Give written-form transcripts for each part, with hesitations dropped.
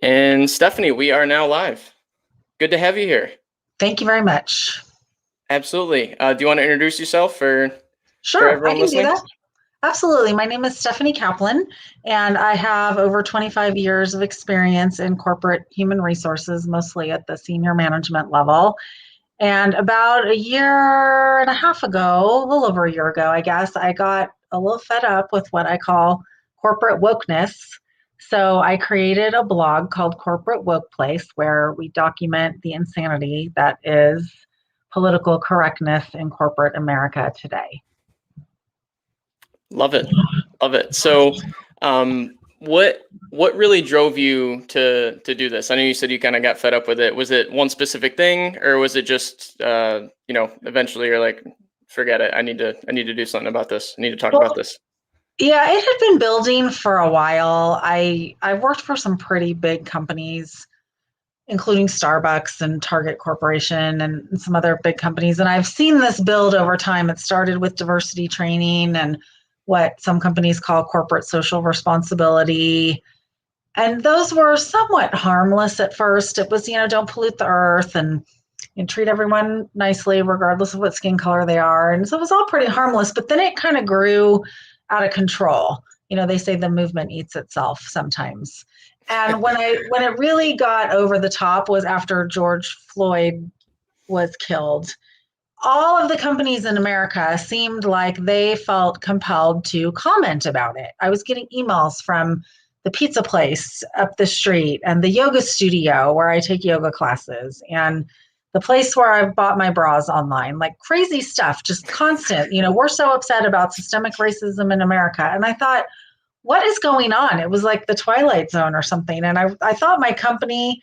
And Stephanie, we are now live. Good to have you here. Thank you very much. Absolutely. Do you want to introduce yourself for Sure, I everyone can do listening? that. Absolutely. My name is Stephanie Kaplan, and I have over 25 years of experience in corporate human resources, mostly at the senior management level. And about a year and a half ago, a little over a year ago, I guess, I got a little fed up with what I call corporate wokeness. So I created a blog called Corporate Woke Place where we document the insanity that is political correctness in corporate America today. Love it. Love it. So, what really drove you to do this? I know you said you kind of got fed up with it. Was it one specific thing, or was it just eventually you're like, forget it. I need to do something about this. I need to talk about Well, this. yeah, it had been building for a while. I worked for some pretty big companies, including Starbucks and Target Corporation and some other big companies. And I've seen this build over time. It started with diversity training and what some companies call corporate social responsibility. And those were somewhat harmless at first. It was, don't pollute the earth and treat everyone nicely, regardless of what skin color they are. And so it was all pretty harmless, but then it kind of grew out of control. They say the movement eats itself sometimes. And when it really got over the top was after George Floyd was killed. All of the companies in America seemed like they felt compelled to comment about it. I was getting emails from the pizza place up the street and the yoga studio where I take yoga classes and the place where I've bought my bras online, like crazy stuff, just constant. We're so upset about systemic racism in America. And I thought, what is going on? It was like the Twilight Zone or something. And I thought my company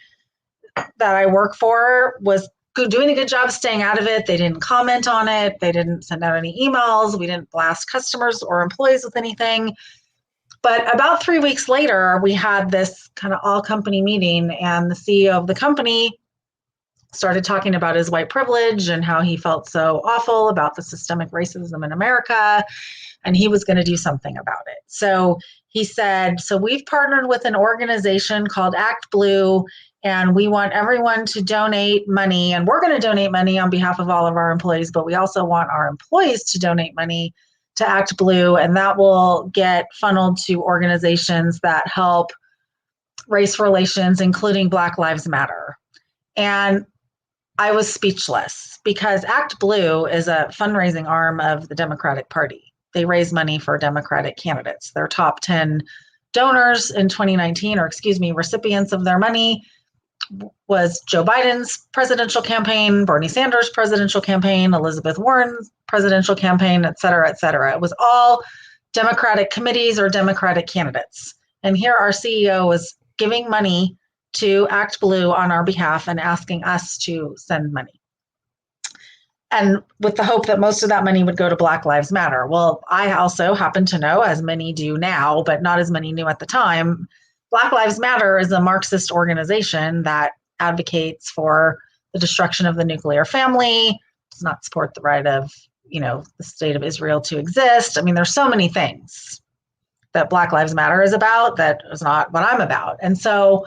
that I work for was doing a good job staying out of it. They didn't comment on it. They didn't send out any emails. We didn't blast customers or employees with anything. But about 3 weeks later, we had this kind of all company meeting, and the CEO of the company started talking about his white privilege and how he felt so awful about the systemic racism in America, and he was going to do something about it. So he said, so we've partnered with an organization called Act Blue, and we want everyone to donate money, and we're going to donate money on behalf of all of our employees, but we also want our employees to donate money to Act Blue, and that will get funneled to organizations that help race relations, including Black Lives Matter. And I was speechless because Act Blue is a fundraising arm of the Democratic Party. They raise money for Democratic candidates. Their top 10 donors in 2019, or excuse me, recipients of their money was Joe Biden's presidential campaign, Bernie Sanders' presidential campaign, Elizabeth Warren's presidential campaign, et cetera, et cetera. It was all Democratic committees or Democratic candidates. And here our CEO was giving money to Act Blue on our behalf and asking us to send money. And with the hope that most of that money would go to Black Lives Matter. Well, I also happen to know, as many do now, but not as many knew at the time, Black Lives Matter is a Marxist organization that advocates for the destruction of the nuclear family, does not support the right of, the state of Israel to exist. I mean, there's so many things that Black Lives Matter is about that is not what I'm about. And so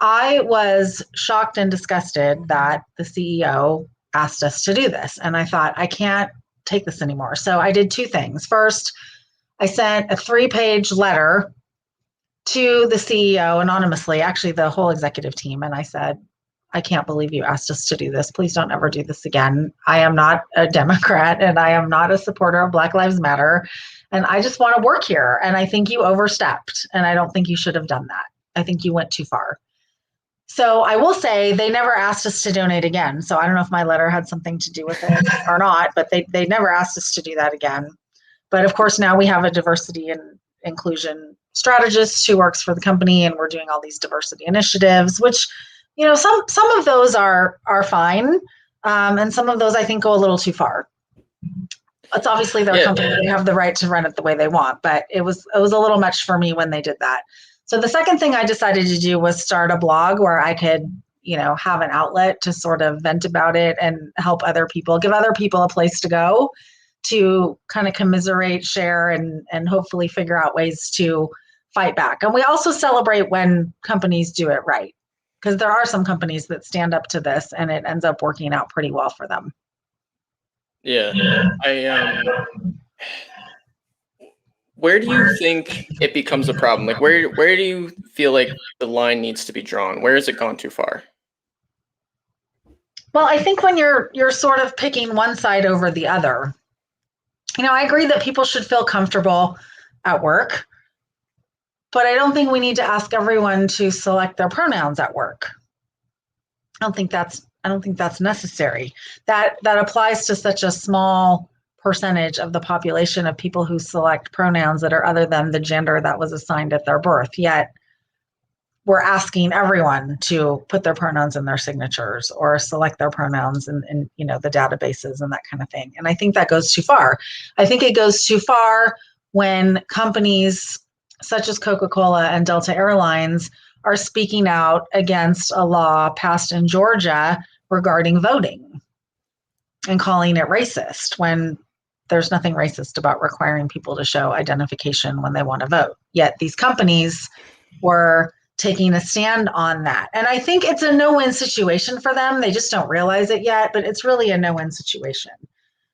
I was shocked and disgusted that the CEO asked us to do this. And I thought, I can't take this anymore. So I did two things. First, I sent a 3-page letter to the CEO anonymously, actually the whole executive team. And I said, I can't believe you asked us to do this. Please don't ever do this again. I am not a Democrat and I am not a supporter of Black Lives Matter. And I just want to work here. And I think you overstepped. And I don't think you should have done that. I think you went too far. So I will say they never asked us to donate again. So I don't know if my letter had something to do with it or not, but they never asked us to do that again. But of course, now we have a diversity and inclusion strategist who works for the company, and we're doing all these diversity initiatives, which, some of those are fine. And some of those I think go a little too far. It's obviously their company. They have the right to run it the way they want, but it was a little much for me when they did that. So the second thing I decided to do was start a blog where I could, have an outlet to sort of vent about it and help other people, give other people a place to go to kind of commiserate, share, and hopefully figure out ways to fight back. And we also celebrate when companies do it right, because there are some companies that stand up to this and it ends up working out pretty well for them. Yeah. Where do you think it becomes a problem? Like where do you feel like the line needs to be drawn? Where has it gone too far? Well, I think when you're sort of picking one side over the other, I agree that people should feel comfortable at work, but I don't think we need to ask everyone to select their pronouns at work. I don't think that's necessary. That applies to such a small percentage of the population of people who select pronouns that are other than the gender that was assigned at their birth. Yet we're asking everyone to put their pronouns in their signatures or select their pronouns in the databases and that kind of thing. And I think that goes too far. I think it goes too far when companies such as Coca-Cola and Delta Airlines are speaking out against a law passed in Georgia regarding voting and calling it racist when there's nothing racist about requiring people to show identification when they want to vote. Yet these companies were taking a stand on that. And I think it's a no-win situation for them. They just don't realize it yet, but it's really a no-win situation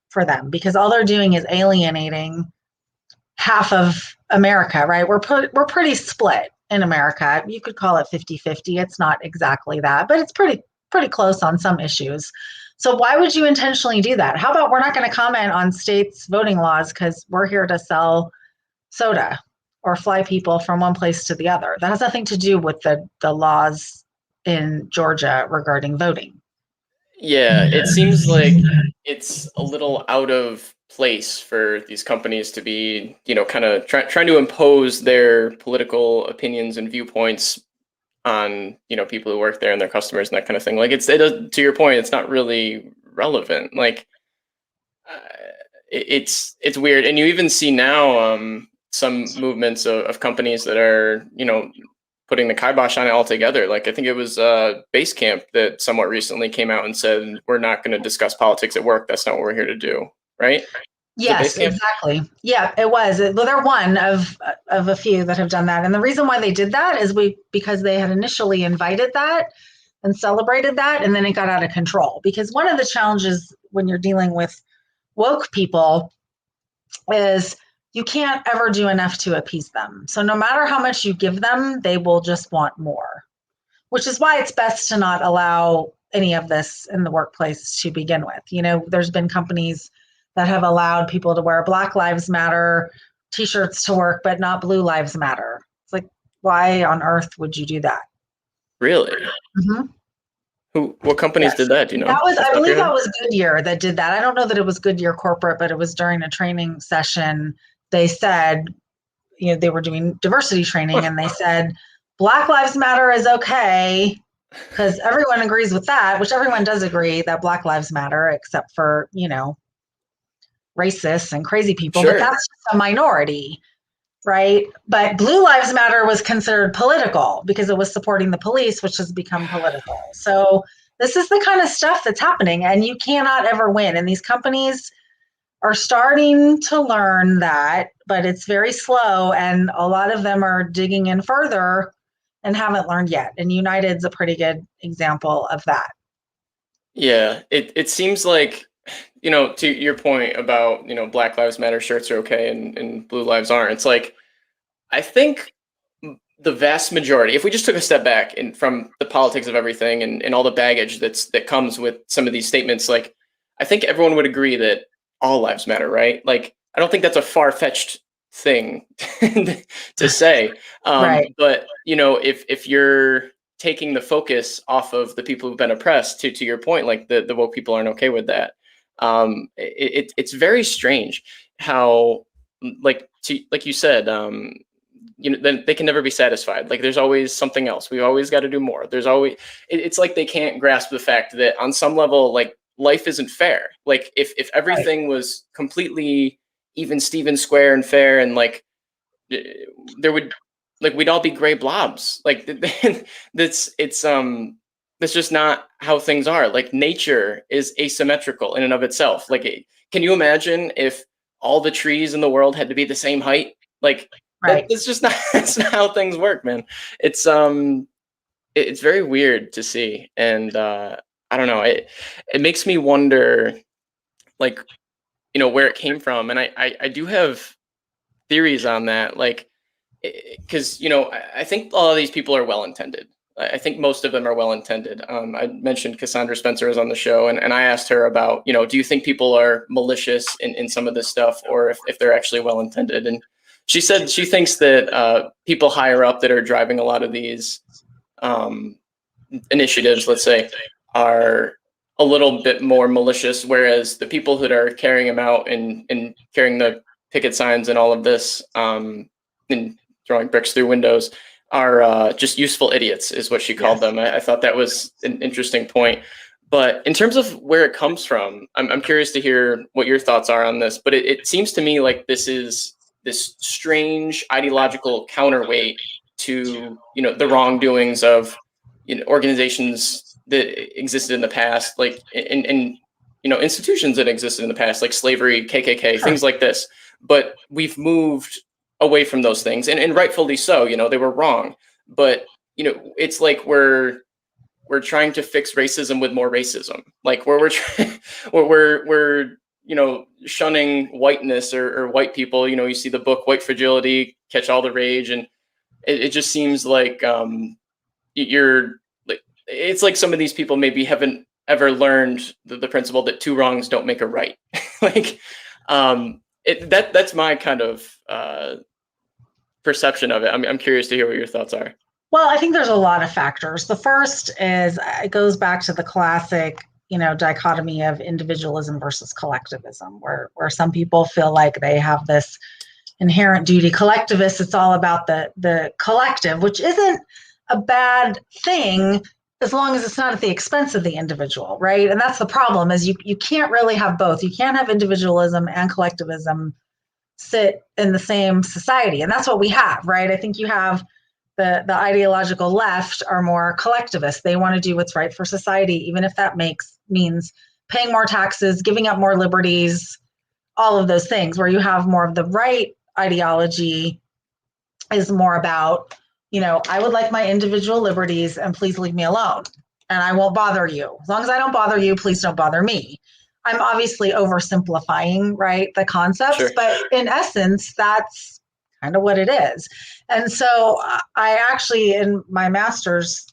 for them because all they're doing is alienating half of America, right? We're pretty split in America. You could call it 50-50. It's not exactly that, but it's pretty close on some issues. So why would you intentionally do that? How about we're not going to comment on states' voting laws because we're here to sell soda or fly people from one place to the other? That has nothing to do with the laws in Georgia regarding voting. Yeah, it seems like it's a little out of place for these companies to be, kind of trying to impose their political opinions and viewpoints on, people who work there and their customers and that kind of thing. Like it does, to your point, it's not really relevant. Like it's weird. And you even see now some movements of companies that are, putting the kibosh on it altogether. Like I think it was Basecamp that somewhat recently came out and said, we're not going to discuss politics at work. That's not what we're here to do. Right? Yes, exactly. Yeah, it was. Well, they're one of a few that have done that. And the reason why they did that is because they had initially invited that and celebrated that, and then it got out of control. Because one of the challenges when you're dealing with woke people is you can't ever do enough to appease them. So no matter how much you give them, they will just want more, which is why it's best to not allow any of this in the workplace to begin with. There's been companies that have allowed people to wear Black Lives Matter t-shirts to work, but not Blue Lives Matter. It's like, why on earth would you do that? Really? Mm-hmm. What companies did that? Do you know? I believe that was Goodyear that did that. I don't know that it was Goodyear corporate, but it was during a training session. They said, they were doing diversity training and they said, Black Lives Matter is okay because everyone agrees with that, which everyone does agree that Black Lives Matter, except for, racists and crazy people, Sure. But that's just a minority, right? But Blue Lives Matter was considered political because it was supporting the police, which has become political. So this is the kind of stuff that's happening and you cannot ever win. And these companies are starting to learn that, but it's very slow. And a lot of them are digging in further and haven't learned yet. And United's a pretty good example of that. Yeah, it seems like, to your point about, Black Lives Matter shirts are okay and Blue Lives aren't. It's like, I think the vast majority, if we just took a step back from the politics of everything and all the baggage that comes with some of these statements, like, I think everyone would agree that all lives matter, right? Like, I don't think that's a far-fetched thing to say. Right. But, if you're taking the focus off of the people who've been oppressed, to your point, like the woke people aren't okay with that. It's very strange how, like you said, then they can never be satisfied. Like there's always something else. We've always got to do more. There's always, it's like they can't grasp the fact that on some level, like life isn't fair. Like if everything was completely even, Steven, square and fair, and like there would, like we'd all be gray blobs. Like that's just not how things are. Like nature is asymmetrical in and of itself. Like can you imagine if all the trees in the world had to be the same height? Like Right. That's just not that's not how things work, man. It's it's very weird to see, and I don't know. It makes me wonder, like, where it came from, and I do have theories on that, like, because I think a lot of these people are well intended. I think most of them are well intended. I mentioned Cassandra Spencer was on the show, and I asked her about, do you think people are malicious in some of this stuff, or if they're actually well intended? And she said she thinks that people higher up that are driving a lot of these um, initiatives, let's say, are a little bit more malicious, whereas the people that are carrying them out and carrying the picket signs and all of this, and throwing bricks through windows, are just useful idiots, is what she called Yes. them. I thought that was an interesting point. But in terms of where it comes from, I'm curious to hear what your thoughts are on this. But it seems to me like this is this strange ideological counterweight to the wrongdoings of organizations that existed in the past, like in institutions that existed in the past, like slavery, KKK, Sure. things like this. But we've moved away from those things, and rightfully so. They were wrong, but it's like we're trying to fix racism with more racism, like where we're shunning whiteness or white people. You see the book White Fragility, Catch All the Rage, and it just seems like you're like, it's like some of these people maybe haven't ever learned the principle that two wrongs don't make a right. Like, that's my kind of perception of it. I'm curious to hear what your thoughts are. Well, I think there's a lot of factors. The first is it goes back to the classic, dichotomy of individualism versus collectivism, where some people feel like they have this inherent duty. Collectivists, it's all about the collective, which isn't a bad thing as long as it's not at the expense of the individual, right? And that's the problem, is you can't really have both. You can't have individualism and collectivism sit in the same society. And that's what we have, right? I think you have the ideological left are more collectivist. They want to do what's right for society, even if that means paying more taxes, giving up more liberties, all of those things. Where you have more of the right ideology is more about, I would like my individual liberties and please leave me alone. And I won't bother you. As long as I don't bother you, please don't bother me. I'm obviously oversimplifying, right, the concepts, Sure. but in essence, that's kind of what it is. And so I actually, in my master's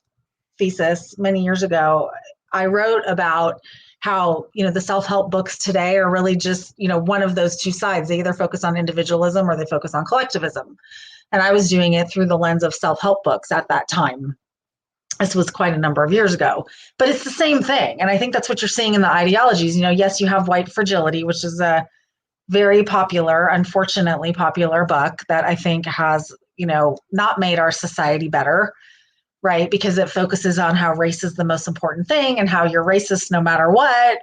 thesis many years ago, I wrote about how, the self-help books today are really just, one of those two sides. They either focus on individualism or they focus on collectivism. And I was doing it through the lens of self-help books at that time. This was quite a number of years ago, but it's the same thing. And I think that's what you're seeing in the ideologies. Yes, you have White Fragility, which is a very popular, unfortunately popular book that I think has, not made our society better, right? Because it focuses on how race is the most important thing and how you're racist no matter what.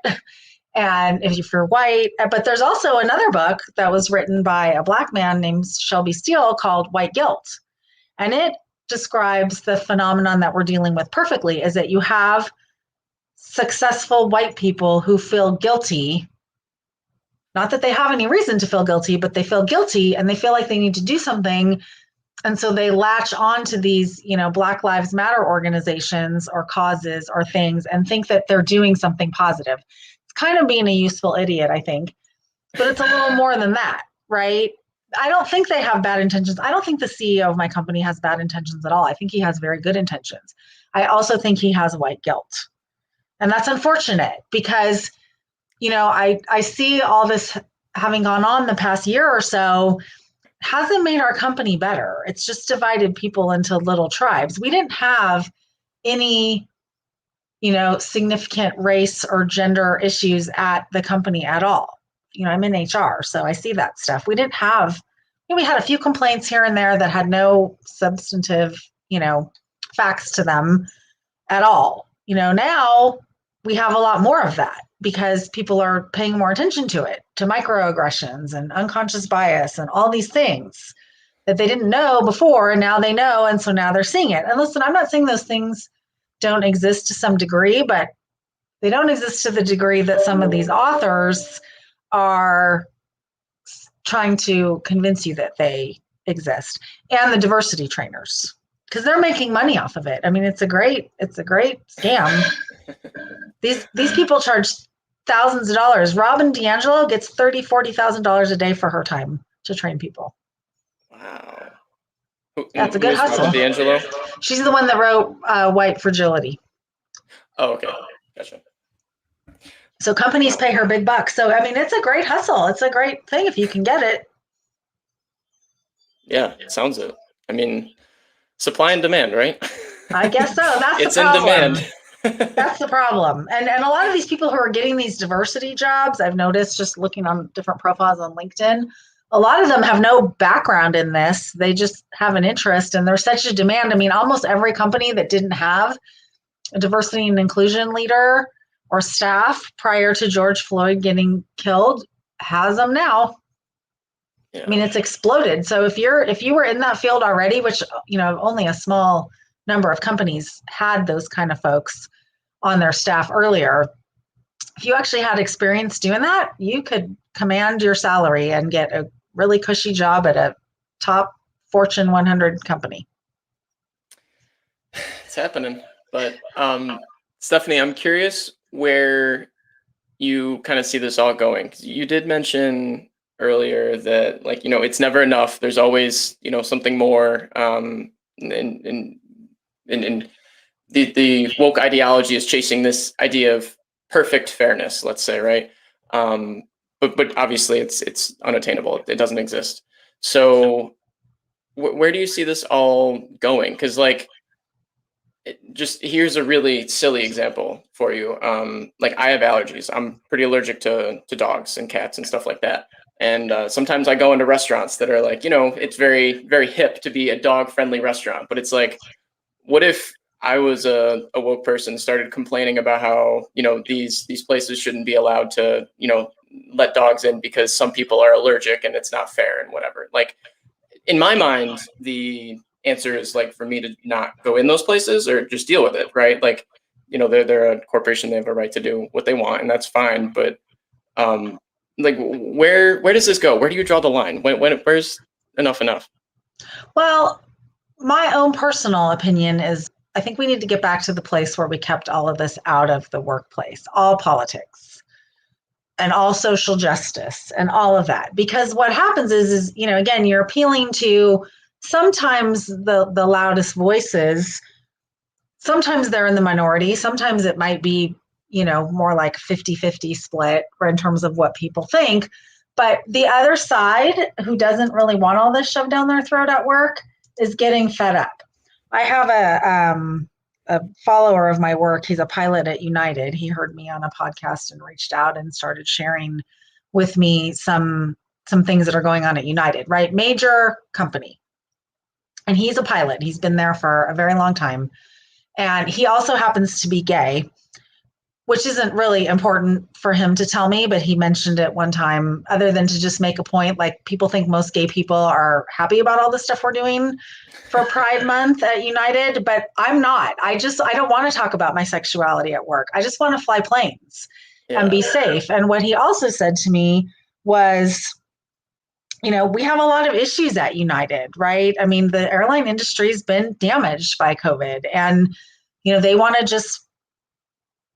And if you're white, but there's also another book that was written by a Black man named Shelby Steele called White Guilt. And it describes the phenomenon that we're dealing with perfectly, is that you have successful white people who feel guilty. Not that they have any reason to feel guilty, but they feel guilty and they feel like they need to do something. And so they latch on to these, Black Lives Matter organizations or causes or things and think that they're doing something positive. It's kind of being a useful idiot, I think. But it's a little more than that, right? I don't think they have bad intentions. I don't think the CEO of my company has bad intentions at all. I think he has very good intentions. I also think he has white guilt. And that's unfortunate because, I see all this having gone on the past year or so hasn't made our company better. It's just divided people into little tribes. We didn't have any, significant race or gender issues at the company at all. I'm in HR, so I see that stuff. We didn't have, we had a few complaints here and there that had no substantive, facts to them at all. Now we have a lot more of that because people are paying more attention to it, to microaggressions and unconscious bias and all these things that they didn't know before, and now they know, and so now they're seeing it. And listen, I'm not saying those things don't exist to some degree, but they don't exist to the degree that some of these authors are trying to convince you that they exist, and the diversity trainers, because they're making money off of it. I mean, it's a great scam. These people charge thousands of dollars. Robin DiAngelo gets $30,000-$40,000 a day for her time to train people. Wow. That's a Who good is hustle. Robin DiAngelo? She's the one that wrote White Fragility. Oh, okay. Gotcha. So companies pay her big bucks. So, I mean, it's a great hustle. It's a great thing if you can get it. Yeah, sounds it. I mean, supply and demand, right? I guess so. That's It's the problem. in demand. That's the problem. And a lot of these people who are getting these diversity jobs, I've noticed just looking on different profiles on LinkedIn, a lot of them have no background in this. They just have an interest, and there's such a demand. I mean, almost every company that didn't have a diversity and inclusion leader or staff prior to George Floyd getting killed has them now. Yeah. I mean, it's exploded. So if you were in that field already, which, you know, only a small number of companies had those kind of folks on their staff earlier, if you actually had experience doing that, you could command your salary and get a really cushy job at a top Fortune 100 company. It's happening. But Stephanie, I'm curious where you kind of see this all going. 'Cause you did mention earlier that, like, you know, it's never enough. There's always, you know, something more. And the woke ideology is chasing this idea of perfect fairness, let's say, right? But obviously it's unattainable. It doesn't exist. So where do you see this all going? Because, like, just here's a really silly example for you. Like, I have allergies. I'm pretty allergic to dogs and cats and stuff like that. And sometimes I go into restaurants that are like, you know, it's very, very hip to be a dog friendly restaurant. But it's like, what if I was a woke person, started complaining about how, you know, these places shouldn't be allowed to, you know, let dogs in because some people are allergic and it's not fair and whatever. Like, in my mind, the answer is, like, for me to not go in those places or just deal with it, right? Like, you know, they're a corporation, they have a right to do what they want, and that's fine. But like, where does this go? Where do you draw the line? Where's enough? Well, my own personal opinion is I think we need to get back to the place where we kept all of this out of the workplace, all politics and all social justice and all of that. Because what happens is, you know, again, you're appealing to sometimes the loudest voices. Sometimes they're in the minority. Sometimes it might be, you know, more like 50-50 split in terms of what people think. But the other side, who doesn't really want all this shoved down their throat at work, is getting fed up. I have a follower of my work. He's a pilot at United. He heard me on a podcast and reached out and started sharing with me some things that are going on at United, right? Major company. And he's a pilot. He's been there for a very long time. And he also happens to be gay, which isn't really important for him to tell me, but he mentioned it one time, other than to just make a point. Like, people think most gay people are happy about all the stuff we're doing for Pride Month at United, but I'm not. I don't want to talk about my sexuality at work. I just want to fly planes and be safe. And what he also said to me was, you know, we have a lot of issues at United, right? I mean, the airline industry has been damaged by COVID, and, you know, they want to just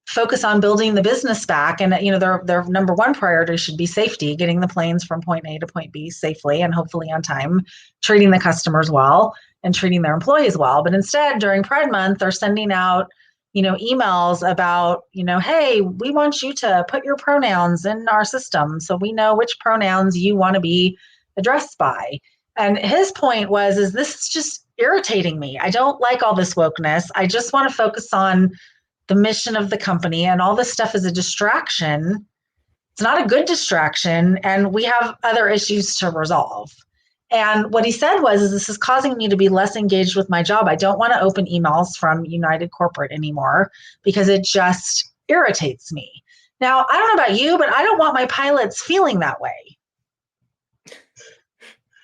focus on building the business back. And, you know, their number one priority should be safety, getting the planes from point A to point B safely and hopefully on time, treating the customers well and treating their employees well. But instead, during Pride Month, they're sending out, you know, emails about, you know, hey, we want you to put your pronouns in our system so we know which pronouns you want to be addressed by. And his point was, is this is just irritating me. I don't like all this wokeness. I just want to focus on the mission of the company, and all this stuff is a distraction. It's not a good distraction, and we have other issues to resolve. And what he said was, is this is causing me to be less engaged with my job. I don't want to open emails from United Corporate anymore because it just irritates me. Now, I don't know about you, but I don't want my pilots feeling that way.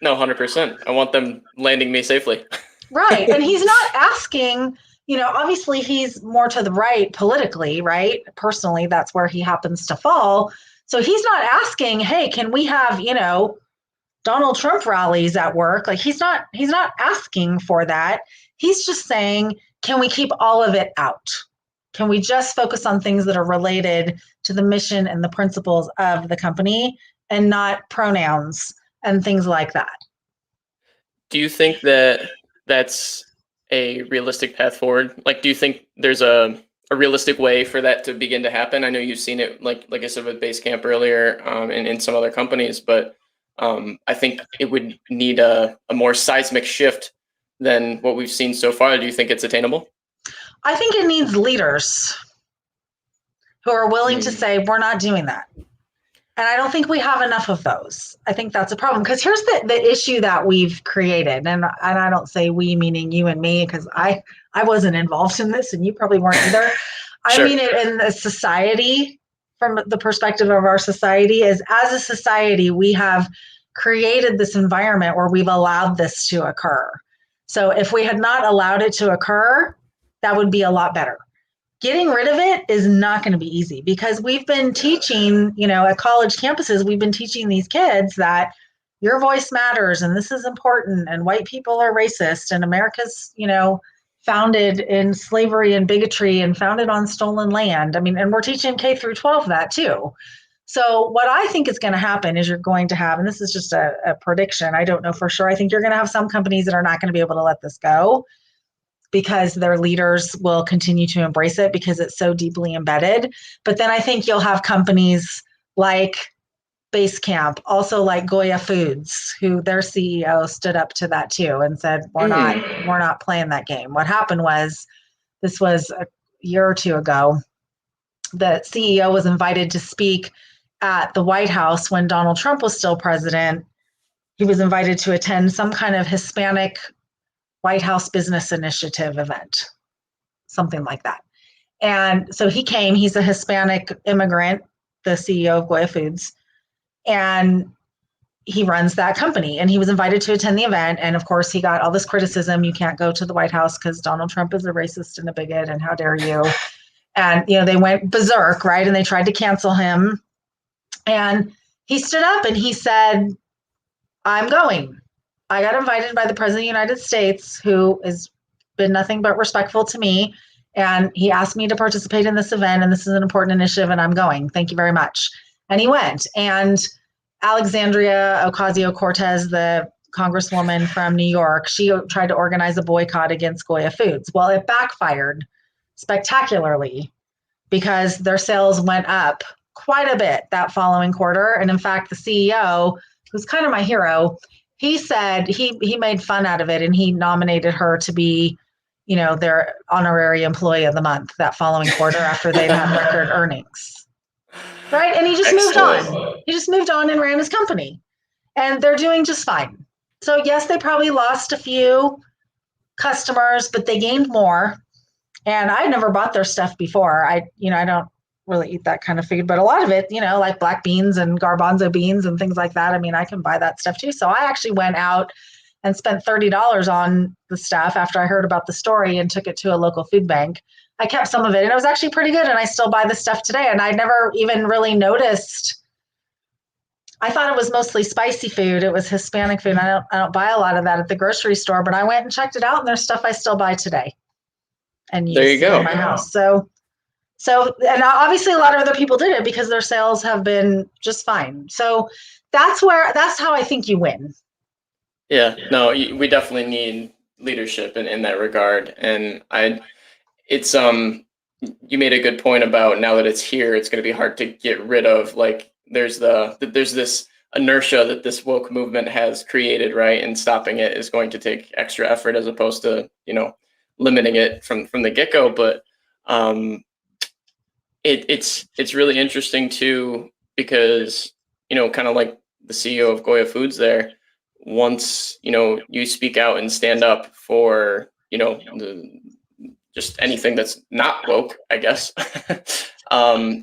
No, 100%. I want them landing me safely. Right. And he's not asking, you know, obviously he's more to the right politically, right? Personally, that's where he happens to fall. So he's not asking, hey, can we have, you know, Donald Trump rallies at work. Like he's not asking for that. He's just saying, can we keep all of it out? Can we just focus on things that are related to the mission and the principles of the company and not pronouns and things like that? Do you think that that's a realistic path forward? Like, do you think there's a realistic way for that to begin to happen? I know you've seen it, like I said, with Basecamp earlier, and in some other companies, but I think it would need a more seismic shift than what we've seen so far. Do you think it's attainable? I think it needs leaders who are willing to say, we're not doing that. And I don't think we have enough of those. I think that's a problem because here's the issue that we've created. And I don't say we, meaning you and me, because I wasn't involved in this and you probably weren't either. Sure. I mean it in the society, from the perspective of our society, is as a society, we have created this environment where we've allowed this to occur. So if we had not allowed it to occur, that would be a lot better. Getting rid of it is not going to be easy because we've been teaching, at college campuses, we've been teaching these kids that your voice matters and this is important and white people are racist and America's, founded in slavery and bigotry and founded on stolen land. I mean, and we're teaching K through 12 that too. So what I think is going to happen is you're going to have, and this is just a prediction, I don't know for sure, I think you're going to have some companies that are not going to be able to let this go because their leaders will continue to embrace it because it's so deeply embedded. But then I think you'll have companies like Basecamp, also like Goya Foods, who their CEO stood up to that too and said, we're not playing that game. What happened was, this was a year or two ago, the CEO was invited to speak at the White House when Donald Trump was still president. He was invited to attend some kind of Hispanic White House Business Initiative event, something like that. And so he came, he's a Hispanic immigrant, the CEO of Goya Foods, and he runs that company. And he was invited to attend the event. And of course, he got all this criticism. You can't go to the White House because Donald Trump is a racist and a bigot, and how dare you? And, they went berserk, right? And they tried to cancel him. And he stood up and he said, I'm going. I got invited by the President of the United States, who has been nothing but respectful to me. And he asked me to participate in this event. And this is an important initiative. And I'm going. Thank you very much. And he went. And Alexandria Ocasio-Cortez, the congresswoman from New York, she tried to organize a boycott against Goya Foods. Well, it backfired spectacularly because their sales went up quite a bit that following quarter. And in fact, the CEO, who's kind of my hero, he said he made fun out of it and he nominated her to be, their honorary employee of the month that following quarter after they'd had record earnings. Right? And he just moved on. He just moved on and ran his company. And they're doing just fine. So yes, they probably lost a few customers, but they gained more. And I never bought their stuff before. I don't really eat that kind of food, but a lot of it, like black beans and garbanzo beans and things like that. I mean, I can buy that stuff too. So I actually went out and spent $30 on the stuff after I heard about the story and took it to a local food bank. I kept some of it and it was actually pretty good. And I still buy the stuff today. And I never even really noticed. I thought it was mostly spicy food. It was Hispanic food. I don't buy a lot of that at the grocery store, but I went and checked it out and there's stuff I still buy today and use There you go. in my house. So, and obviously a lot of other people did it because their sales have been just fine. So that's how I think you win. Yeah, no, we definitely need leadership in that regard. And you made a good point about now that it's here, it's going to be hard to get rid of. Like there's this inertia that this woke movement has created, right? And stopping it is going to take extra effort as opposed to, limiting it from the get-go. But it's really interesting too, because, kind of like the CEO of Goya Foods there, once, you speak out and stand up for, just anything that's not woke, I guess,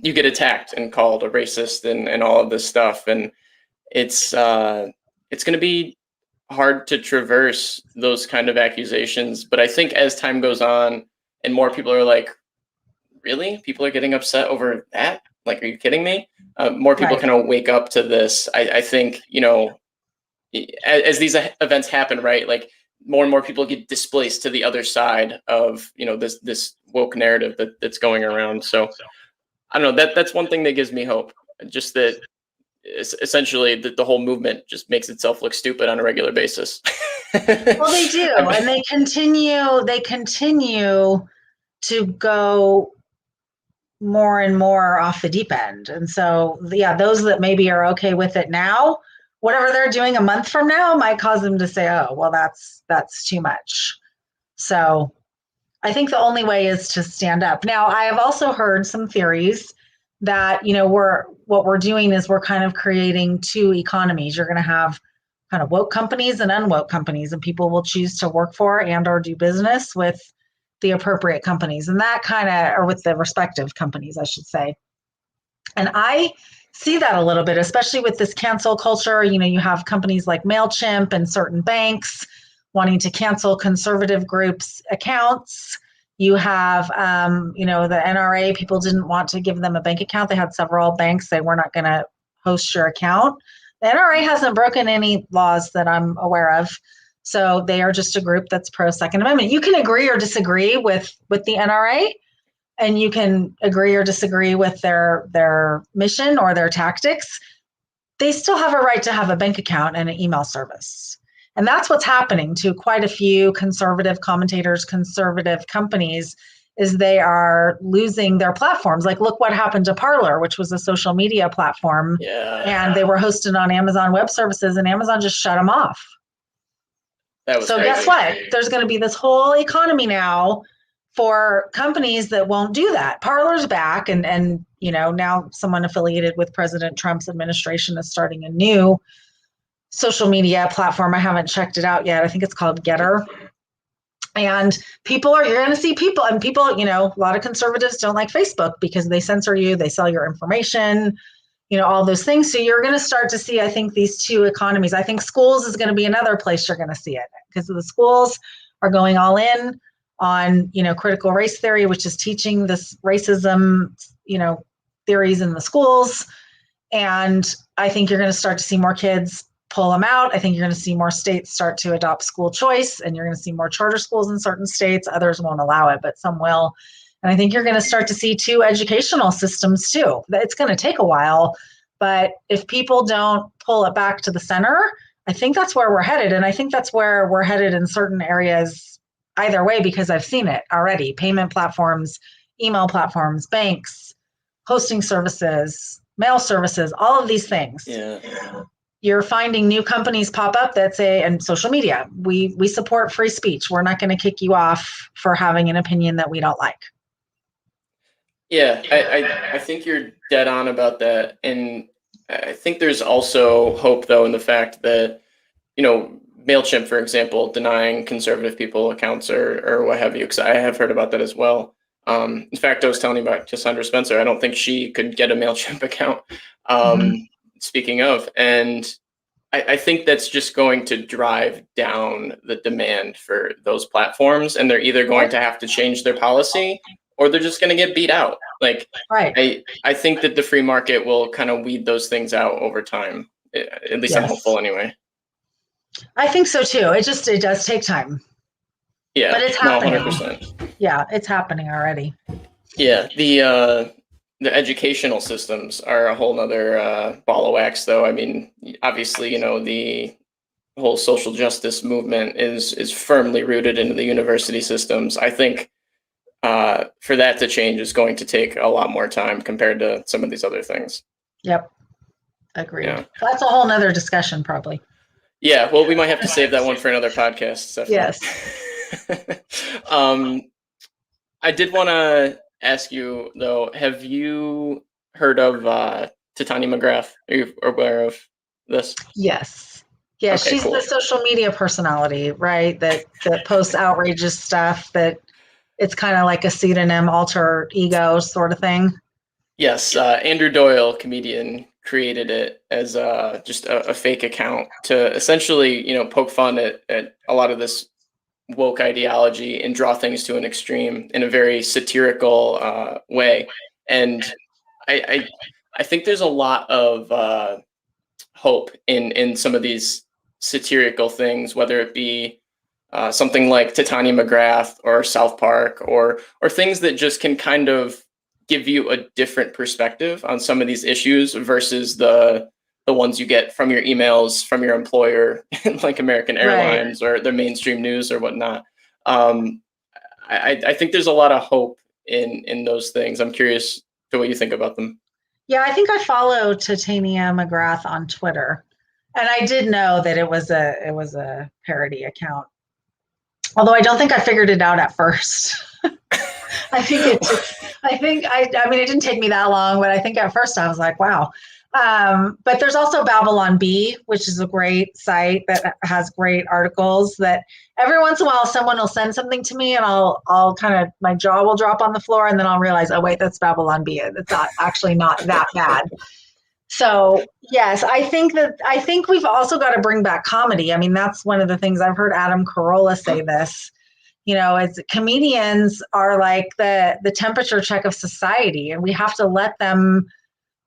you get attacked and called a racist and all of this stuff. And it's going to be hard to traverse those kind of accusations. But I think as time goes on and more people are like, really? People are getting upset over that? Like, are you kidding me? More people Right. kind of wake up to this. I think, as these events happen, right? Like more and more people get displaced to the other side of, this woke narrative that's going around. So I don't know, that's one thing that gives me hope. Just that essentially the whole movement just makes itself look stupid on a regular basis. Well, they do, and they continue to go more and more off the deep end. And so, yeah, those that maybe are okay with it now, whatever they're doing a month from now might cause them to say, "Oh, well, that's too much." So, I think the only way is to stand up. Now, I have also heard some theories that, what we're doing is we're kind of creating two economies. You're going to have kind of woke companies and unwoke companies, and people will choose to work for and or do business with the appropriate companies, and that kind of, or with the respective companies, I should say. And I see that a little bit, especially with this cancel culture. You have companies like MailChimp and certain banks wanting to cancel conservative groups' accounts. You have, the NRA, people didn't want to give them a bank account. They had several banks say, we're not going to host your account. The NRA hasn't broken any laws that I'm aware of. So they are just a group that's pro Second Amendment. You can agree or disagree with the NRA, and you can agree or disagree with their mission or their tactics. They still have a right to have a bank account and an email service. And that's what's happening to quite a few conservative commentators, conservative companies, is they are losing their platforms. Like, look what happened to Parler, which was a social media platform. Yeah. And they were hosted on Amazon Web Services, and Amazon just shut them off. That was so crazy. Guess what? There's going to be this whole economy now for companies that won't do that. Parler's back, and now someone affiliated with President Trump's administration is starting a new social media platform. I haven't checked it out yet. I think it's called Getter. And you're going to see people, a lot of conservatives don't like Facebook because they censor you, they sell your information, all those things. So you're going to start to see, I think, these two economies. I think schools is going to be another place you're going to see it, because the schools are going all in on, critical race theory, which is teaching this racism, theories in the schools. And I think you're going to start to see more kids pull them out. I think you're going to see more states start to adopt school choice, and you're going to see more charter schools in certain states. Others won't allow it, but some will. And I think you're going to start to see two educational systems too. It's going to take a while, but if people don't pull it back to the center, I think that's where we're headed. And I think that's where we're headed in certain areas either way, because I've seen it already. Payment platforms, email platforms, banks, hosting services, mail services, all of these things. Yeah. You're finding new companies pop up that say, and social media, we support free speech. We're not going to kick you off for having an opinion that we don't like. Yeah, I think you're dead on about that. And I think there's also hope, though, in the fact that, MailChimp, for example, denying conservative people accounts or what have you, because I have heard about that as well. In fact, I was telling you about Cassandra Spencer. I don't think she could get a MailChimp account. Speaking of, and I think that's just going to drive down the demand for those platforms, and they're either going to have to change their policy or they're just going to get beat out. Like, right. I think that the free market will kind of weed those things out over time. At least I'm hopeful anyway. I think so too. It does take time. Yeah, but it's happening. 100%. Yeah, it's happening already. Yeah, the educational systems are a whole nother ball of wax, though. I mean, obviously, the whole social justice movement is firmly rooted into the university systems. I think for that to change is going to take a lot more time compared to some of these other things. Yep, agreed. Yeah. That's a whole nother discussion, probably. Yeah, well, we might have to save that one for another podcast. Stephanie. Yes. I did want to ask you, though, have you heard of Titania McGrath? Are you aware of this? Yes. Yeah, Okay, she's cool. the social media personality, right? That posts outrageous stuff, that it's kind of like a pseudonym, alter ego sort of thing. Yes, Andrew Doyle, comedian, created it as just a fake account to essentially, poke fun at a lot of this woke ideology and draw things to an extreme in a very satirical way. And I think there's a lot of hope in some of these satirical things, whether it be something like Titania McGrath or South Park, or things that just can kind of give you a different perspective on some of these issues versus the ones you get from your emails from your employer, like American Right. Airlines or the mainstream news or whatnot. Um, I think there's a lot of hope in those things. I'm curious to what you think about them. Yeah, I think I follow Titania McGrath on Twitter, and I did know that it was a parody account. Although I don't think I figured it out at first. I think it took, I mean, it didn't take me that long, but I think at first I was like, wow. But there's also Babylon Bee, which is a great site that has great articles that every once in a while someone will send something to me and I'll kind of, my jaw will drop on the floor and then I'll realize, oh wait, that's Babylon Bee. It's not actually not that bad. So yes, I think we've also got to bring back comedy. I mean, that's one of the things I've heard Adam Carolla say this. As comedians are like the temperature check of society, and we have to let them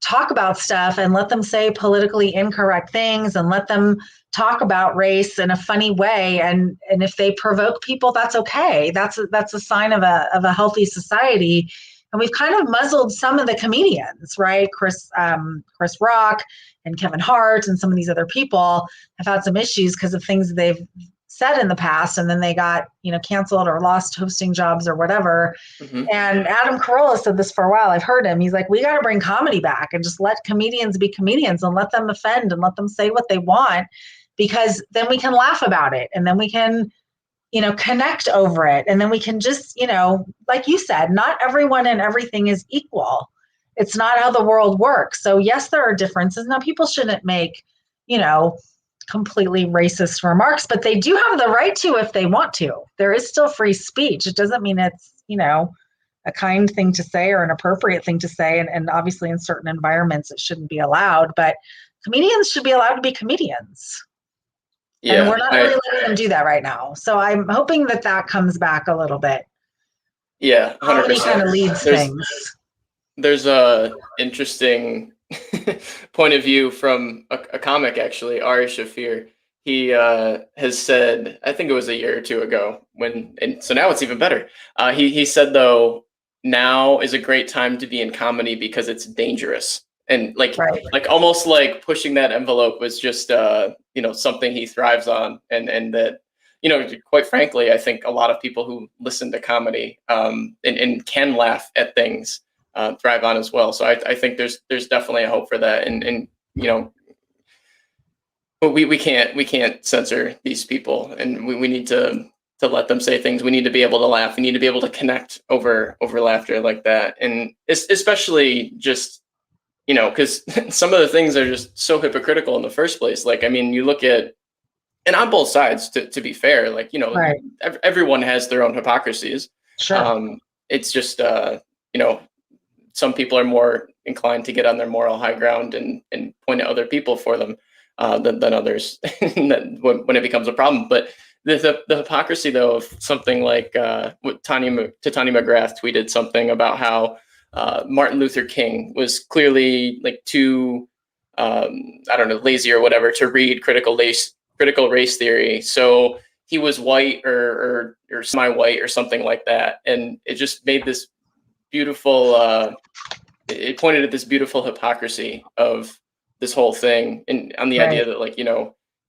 talk about stuff and let them say politically incorrect things and let them talk about race in a funny way. And if they provoke people, that's okay. That's a sign of a healthy society. And we've kind of muzzled some of the comedians, right? Chris Rock and Kevin Hart and some of these other people have had some issues because of things they've said in the past, and then they got canceled or lost hosting jobs or whatever. Mm-hmm. And Adam Carolla said this for a while. I've heard him. He's like, we got to bring comedy back and just let comedians be comedians and let them offend and let them say what they want, because then we can laugh about it and then we can connect over it, and then we can just like you said, not everyone and everything is equal. It's not how the world works. So yes, there are differences. Now people shouldn't make completely racist remarks, but they do have the right to if they want to. There is still free speech. It doesn't mean it's a kind thing to say or an appropriate thing to say, and obviously in certain environments it shouldn't be allowed, but comedians should be allowed to be comedians. Yeah, and we're not really letting them do that right now, so I'm hoping that comes back a little bit. Yeah, 100%. Comedy kind of leads things. There's a interesting point of view from a comic, actually, Ari Shafir. He has said, I think it was a year or two ago, and so now it's even better. He said, though, now is a great time to be in comedy because it's dangerous. And like almost like pushing that envelope was just something he thrives on, and that quite frankly, I think a lot of people who listen to comedy and can laugh at things thrive on as well. So I think there's definitely a hope for that, and but we can't censor these people, and we need to let them say things. We need to be able to laugh. We need to be able to connect over laughter like that, and especially just because some of the things are just so hypocritical in the first place. Like, I mean, you look at, and on both sides, to be fair, like, everyone has their own hypocrisies. Sure. It's just, some people are more inclined to get on their moral high ground and point at other people for them than others when it becomes a problem. But the hypocrisy, though, of something like what Titania McGrath tweeted something about how Martin Luther King was clearly like too, lazy or whatever to read critical race theory. So he was white or semi-white or something like that. And it just made this beautiful, it pointed at this beautiful hypocrisy of this whole thing. And on the idea that, like,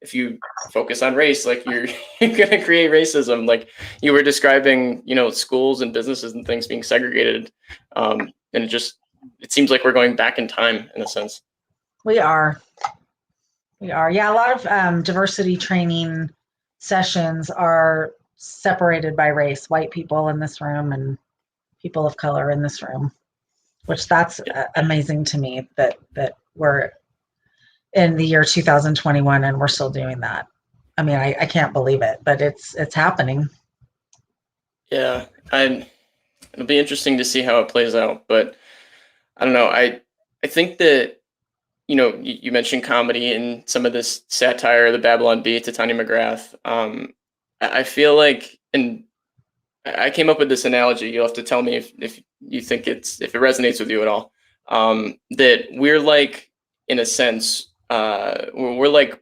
if you focus on race, like you're going to create racism. Like you were describing, schools and businesses and things being segregated. And it seems like we're going back in time in a sense. We are. Yeah. A lot of diversity training sessions are separated by race, white people in this room and people of color in this room, which that's amazing to me that we're in the year 2021 and we're still doing that. I mean, I can't believe it, but it's happening. Yeah. It'll be interesting to see how it plays out, but I don't know. I think that, you mentioned comedy and some of this satire, the Babylon Bee, Titania McGrath. I feel like, and I came up with this analogy. You'll have to tell me if you think if it resonates with you at all. That we're like, in a sense, we're like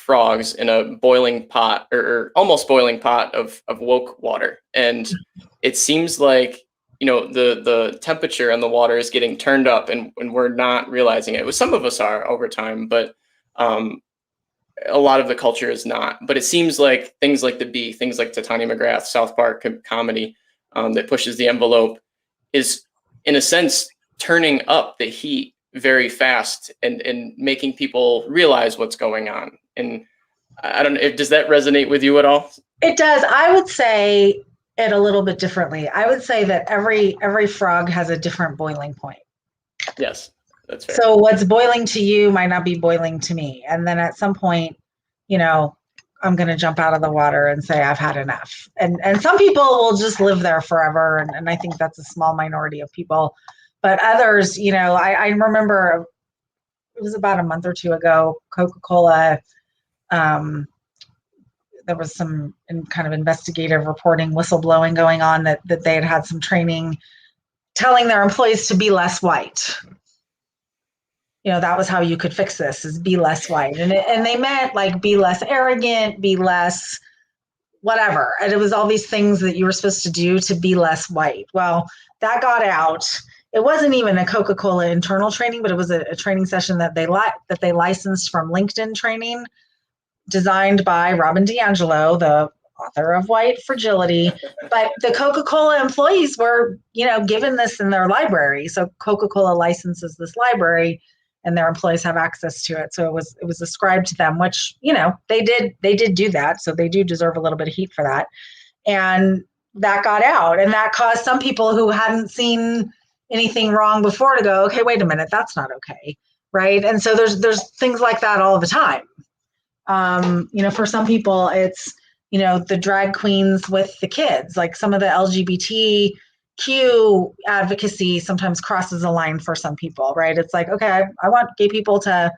frogs in a boiling pot or almost boiling pot of woke water. And it seems like, the temperature in the water is getting turned up and we're not realizing it. Well, some of us are over time, but a lot of the culture is not. But it seems like things like things like Titania McGrath, South Park comedy that pushes the envelope is, in a sense, turning up the heat very fast and making people realize what's going on. And I don't know, does that resonate with you at all? It does. I would say it a little bit differently. I would say that every frog has a different boiling point. Yes, that's fair. So what's boiling to you might not be boiling to me. And then at some point, I'm going to jump out of the water and say I've had enough. And some people will just live there forever. And I think that's a small minority of people. But others, I remember it was about a month or two ago, Coca-Cola, there was some kind of investigative reporting, whistleblowing going on that they had some training telling their employees to be less white. That was how you could fix this, is be less white. And they meant like be less arrogant, be less whatever. And it was all these things that you were supposed to do to be less white. Well, that got out. It wasn't even a Coca-Cola internal training, but it was a training session that they licensed from LinkedIn Training, designed by Robin DiAngelo, the author of White Fragility. But the Coca-Cola employees were, given this in their library. So Coca-Cola licenses this library and their employees have access to it. So it was ascribed to them, which, they did do that. So they do deserve a little bit of heat for that. And that got out, and that caused some people who hadn't seen anything wrong before to go, okay, wait a minute, that's not okay. Right. And so there's things like that all the time. For some people, it's, the drag queens with the kids, like some of the LGBTQ advocacy sometimes crosses a line for some people, right? It's like, okay, I want gay people to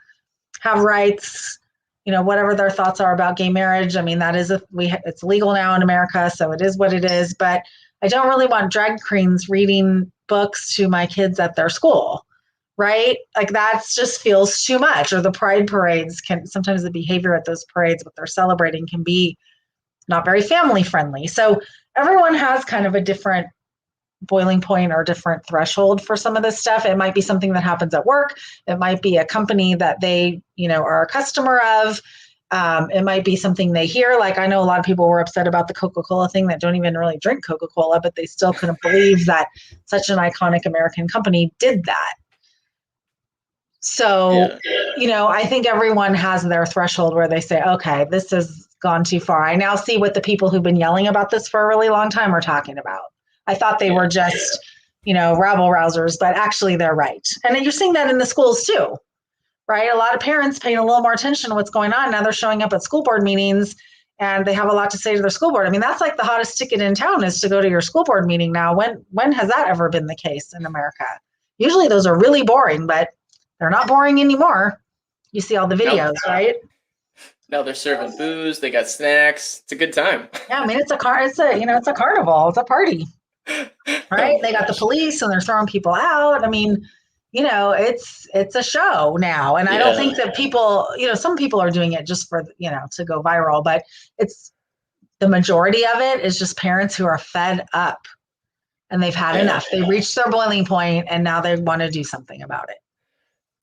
have rights, whatever their thoughts are about gay marriage. I mean, that is it's legal now in America, so it is what it is. But I don't really want drag queens reading books to my kids at their school. Right? Like that just feels too much. Or the pride parades sometimes the behavior at those parades, what they're celebrating, can be not very family friendly. So everyone has kind of a different boiling point or different threshold for some of this stuff. It might be something that happens at work. It might be a company that they, are a customer of. It might be something they hear. Like I know a lot of people were upset about the Coca-Cola thing that don't even really drink Coca-Cola, but they still couldn't believe that such an iconic American company did that. So, I think everyone has their threshold where they say, okay, this has gone too far. I now see what the people who've been yelling about this for a really long time are talking about. I thought they were just, rabble rousers, but actually they're right. And you're seeing that in the schools too, right? A lot of parents paying a little more attention to what's going on. Now they're showing up at school board meetings and they have a lot to say to their school board. I mean, that's like the hottest ticket in town, is to go to your school board meeting now. When has that ever been the case in America? Usually those are really boring, but they're not boring anymore. You see all the videos, right? Now they're serving booze. They got snacks. It's a good time. Yeah, I mean, it's a carnival. It's a party, right? They got the police and they're throwing people out. I mean, it's a show now. And I don't think that people, some people are doing it just for, to go viral, but it's the majority of it is just parents who are fed up and they've had enough. They reached their boiling point and now they want to do something about it.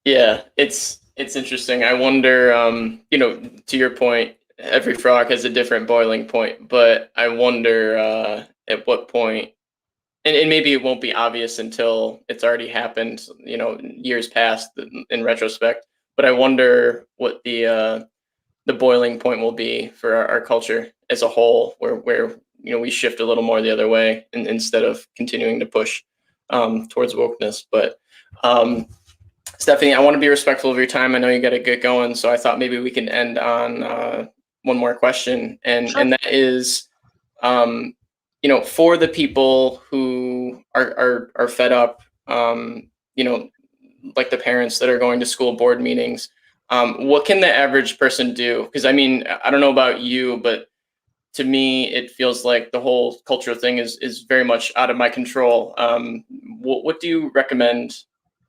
Yeah, it's interesting. I wonder, to your point, every frog has a different boiling point, but I wonder at what point, and maybe it won't be obvious until it's already happened, years past in retrospect, but I wonder what the boiling point will be for our culture as a whole, where we shift a little more the other way instead of continuing to push towards wokeness. But Stephanie, I want to be respectful of your time. I know you got to get going, so I thought maybe we can end on one more question, and that is, for the people who are fed up, like the parents that are going to school board meetings, what can the average person do? Because I mean, I don't know about you, but to me, it feels like the whole cultural thing is very much out of my control. What do you recommend?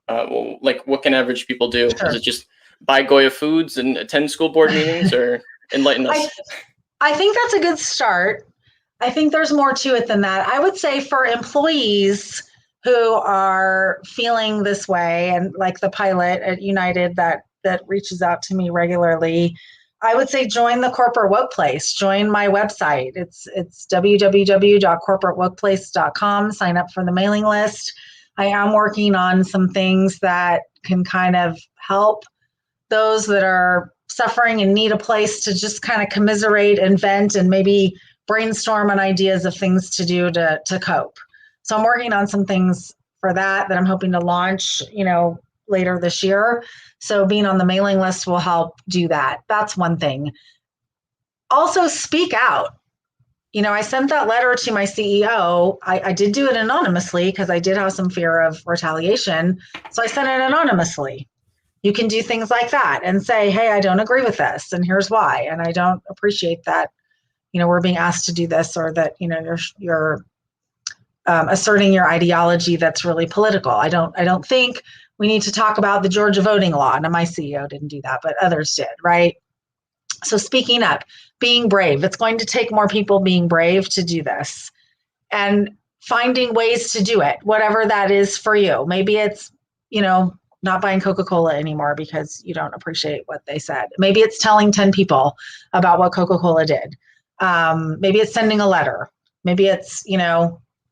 What can average people do? Sure. Is it just buy Goya foods and attend school board meetings, or enlighten us? I think that's a good start. I think there's more to it than that. I would say for employees who are feeling this way, and like the pilot at United that reaches out to me regularly, I would say join the corporate workplace. Join my website. It's www.corporateworkplace.com. Sign up for the mailing list. I am working on some things that can kind of help those that are suffering and need a place to just kind of commiserate and vent and maybe brainstorm on ideas of things to do to cope. So I'm working on some things for that I'm hoping to launch, later this year. So being on the mailing list will help do that. That's one thing. Also, speak out. I sent that letter to my CEO. I did do it anonymously because I did have some fear of retaliation. So I sent it anonymously. You can do things like that and say, hey, I don't agree with this, and here's why. And I don't appreciate that, we're being asked to do this, or that, you're asserting your ideology that's really political. I don't think we need to talk about the Georgia voting law. Now, my CEO didn't do that, but others did, right? So speaking up, being brave. It's going to take more people being brave to do this, and finding ways to do it, whatever that is for you. Maybe it's, not buying Coca-Cola anymore because you don't appreciate what they said. Maybe it's telling 10 people about what Coca-Cola did. Maybe it's sending a letter. Maybe it's,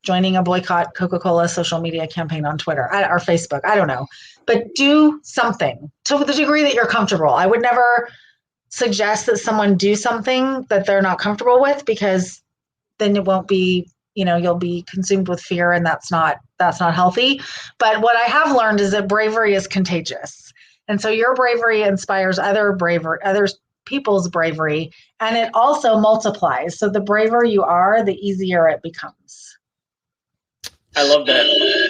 joining a boycott Coca-Cola social media campaign on Twitter or Facebook. I don't know. But do something to the degree that you're comfortable. I would never suggest that someone do something that they're not comfortable with, because then it won't be, you'll be consumed with fear, and that's not healthy. But what I have learned is that bravery is contagious. And so your bravery inspires other people's bravery, and it also multiplies. So the braver you are, the easier it becomes. I love that.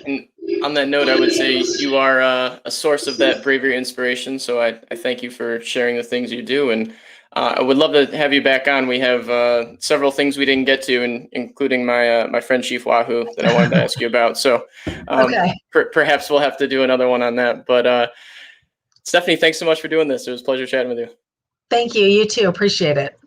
And on that note, I would say you are a source of that bravery inspiration. So I thank you for sharing the things you do. And I would love to have you back on. We have several things we didn't get to, including my friend Chief Wahoo that I wanted to ask you about. So Okay. Perhaps we'll have to do another one on that. But Stephanie, thanks so much for doing this. It was a pleasure chatting with you. Thank you. You too. Appreciate it.